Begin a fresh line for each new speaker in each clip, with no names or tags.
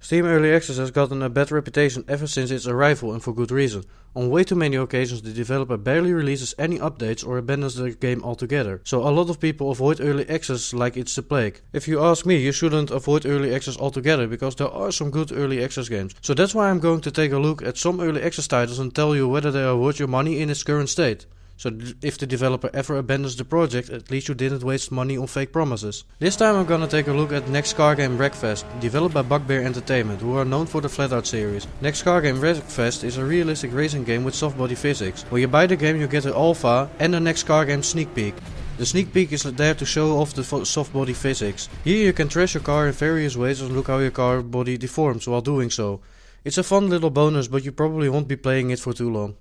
Steam Early Access has gotten a bad reputation ever since its arrival, and for good reason. On way too many occasions the developer barely releases any updates or abandons the game altogether, so a lot of people avoid Early Access like it's the plague. If you ask me, you shouldn't avoid Early Access altogether, because there are some good Early Access games. So that's why I'm going to take a look at some Early Access titles and tell you whether they are worth your money in its current state. So if the developer ever abandons the project, at least you didn't waste money on fake promises. This time I'm gonna take a look at next car game Wreckfest, developed by Bugbear Entertainment, who are known for the Flatout series. Next car game Wreckfest is a realistic racing game with soft body physics. When you buy the game you get an alpha and a next car game sneak peek. The sneak peek is there to show off the soft body physics. Here you can trash your car in various ways and look how your car body deforms while doing so. It's a fun little bonus, but you probably won't be playing it for too long.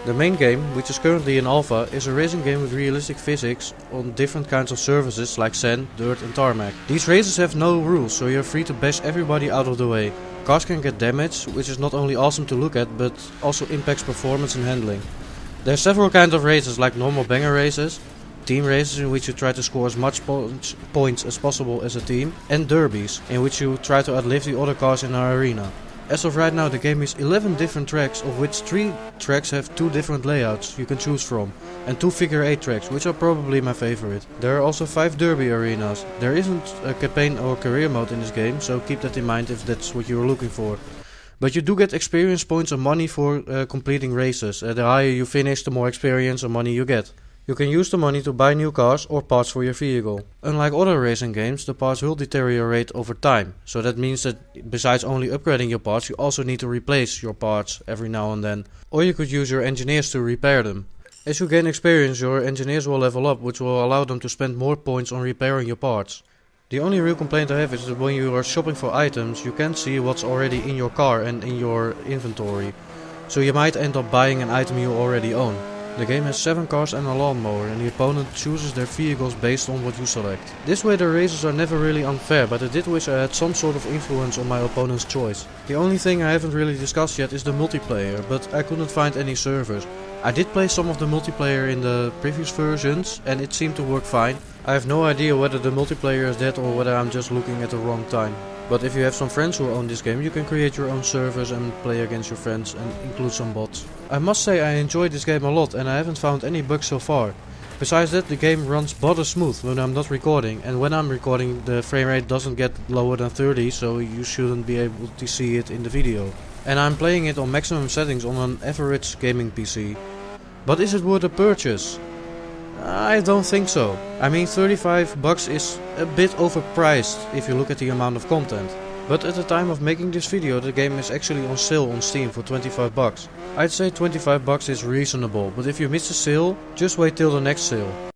The main game, which is currently in alpha, is a racing game with realistic physics on different kinds of surfaces like sand, dirt and tarmac. These races have no rules, so you're free to bash everybody out of the way. Cars can get damaged, which is not only awesome to look at, but also impacts performance and handling. There are several kinds of races, like normal banger races, team races in which you try to score as much points as possible as a team, and derbies, in which you try to outlive the other cars in our arena. As of right now the game is 11 different tracks, of which 3 tracks have 2 different layouts you can choose from, and 2 figure 8 tracks, which are probably my favorite. There are also 5 derby arenas. There isn't a campaign or career mode in this game, so keep that in mind if that's what you're looking for. But you do get experience points and money for completing races. The higher you finish, the more experience and money you get. You can use the money to buy new cars or parts for your vehicle. Unlike other racing games, the parts will deteriorate over time. So that means that besides only upgrading your parts, you also need to replace your parts every now and then. Or you could use your engineers to repair them. As you gain experience, your engineers will level up, which will allow them to spend more points on repairing your parts. The only real complaint I have is that when you are shopping for items, you can't see what's already in your car and in your inventory. So you might end up buying an item you already own. The game has 7 cars and a lawnmower, and the opponent chooses their vehicles based on what you select. This way the races are never really unfair, but I did wish I had some sort of influence on my opponent's choice. The only thing I haven't really discussed yet is the multiplayer, but I couldn't find any servers. I did play some of the multiplayer in the previous versions and it seemed to work fine. I have no idea whether the multiplayer is dead or whether I'm just looking at the wrong time. But if you have some friends who own this game, you can create your own servers and play against your friends and include some bots. I must say I enjoyed this game a lot and I haven't found any bugs so far. Besides that, the game runs bother smooth when I'm not recording, and when I'm recording the frame rate doesn't get lower than 30, so you shouldn't be able to see it in the video. And I'm playing it on maximum settings on an average gaming PC. But is it worth a purchase? I don't think so. I mean, 35 bucks is a bit overpriced if you look at the amount of content. But at the time of making this video, the game is actually on sale on Steam for 25 bucks. I'd say 25 bucks is reasonable, but if you miss the sale, just wait till the next sale.